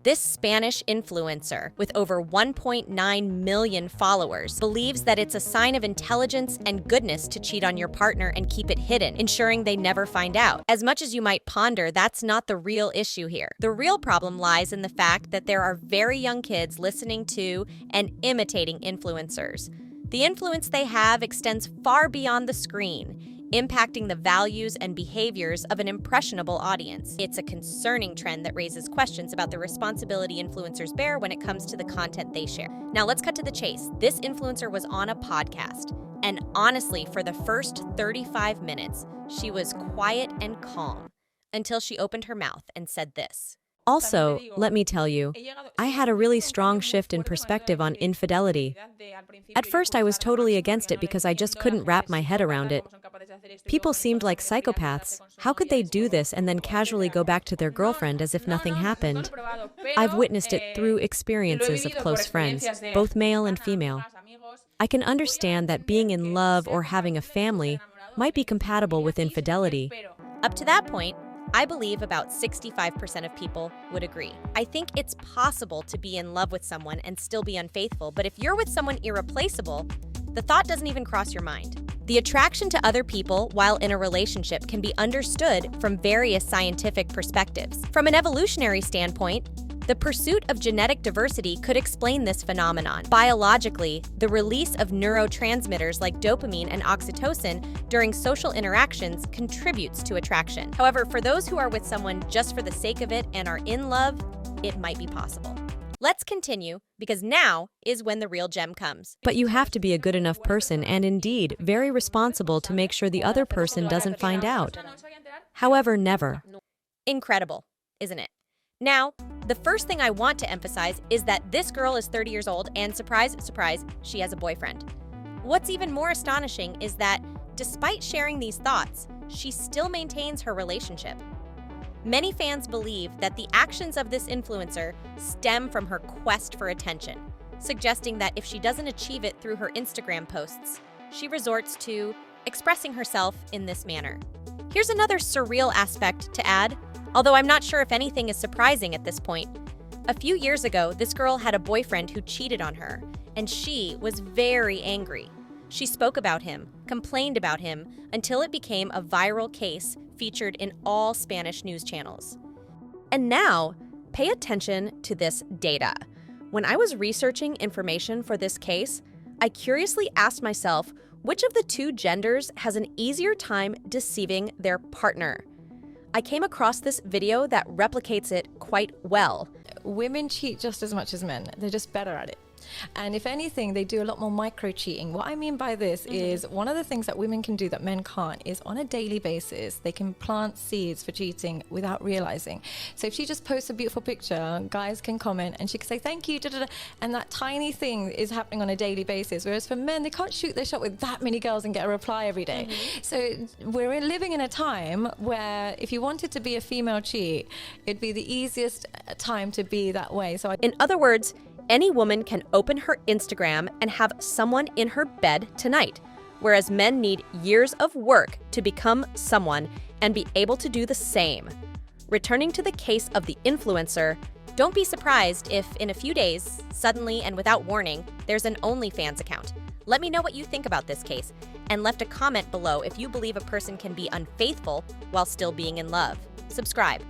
This Spanish influencer, with over 1.9 million followers, believes that it's a sign of intelligence and goodness to cheat on your partner and keep it hidden, ensuring they never find out. As much as you might ponder, that's not the real issue here. The real problem lies in the fact that there are very young kids listening to and imitating influencers. The influence they have extends far beyond the screen, impacting the values and behaviors of an impressionable audience. It's a concerning trend that raises questions about the responsibility influencers bear when it comes to the content they share. Now let's cut to the chase. This influencer was on a podcast, and honestly, for the first 35 minutes, she was quiet and calm until she opened her mouth and said this. Also, let me tell you, I had a really strong shift in perspective on infidelity. At first, I was totally against it because I just couldn't wrap my head around it. People seemed like psychopaths. How could they do this and then casually go back to their girlfriend as if nothing happened? I've witnessed it through experiences of close friends, both male and female. I can understand that being in love or having a family might be compatible with infidelity. Up to that point, I believe about 65% of people would agree. I think it's possible to be in love with someone and still be unfaithful, but if you're with someone irreplaceable, the thought doesn't even cross your mind. The attraction to other people while in a relationship can be understood from various scientific perspectives. From an evolutionary standpoint, the pursuit of genetic diversity could explain this phenomenon. Biologically, the release of neurotransmitters like dopamine and oxytocin during social interactions contributes to attraction. However, for those who are with someone just for the sake of it and are in love, it might be possible. Let's continue, because now is when the real gem comes. But you have to be a good enough person and indeed very responsible to make sure the other person doesn't find out. However, never. Incredible, isn't it? Now, the first thing I want to emphasize is that this girl is 30 years old and surprise, surprise, she has a boyfriend. What's even more astonishing is that despite sharing these thoughts, she still maintains her relationship. Many fans believe that the actions of this influencer stem from her quest for attention, suggesting that if she doesn't achieve it through her Instagram posts, she resorts to expressing herself in this manner. Here's another surreal aspect to add, although I'm not sure if anything is surprising at this point. A few years ago, this girl had a boyfriend who cheated on her, and she was very angry. She spoke about him, complained about him, until it became a viral case featured in all Spanish news channels. And now, pay attention to this data. When I was researching information for this case, I curiously asked myself, which of the two genders has an easier time deceiving their partner? I came across this video that replicates it quite well. Women cheat just as much as men. They're just better at it. And if anything, they do a lot more micro-cheating. What I mean by this is one of the things that women can do that men can't is on a daily basis, they can plant seeds for cheating without realizing. So if she just posts a beautiful picture, guys can comment and she can say, thank you, da, da, da, and that tiny thing is happening on a daily basis. Whereas for men, they can't shoot their shot with that many girls and get a reply every day. So we're living in a time where if you wanted to be a female cheat, it'd be the easiest time to be that way. So in other words, any woman can open her Instagram and have someone in her bed tonight, whereas men need years of work to become someone and be able to do the same. Returning to the case of the influencer, don't be surprised if in a few days, suddenly and without warning, there's an OnlyFans account. Let me know what you think about this case, and left a comment below if you believe a person can be unfaithful while still being in love. Subscribe.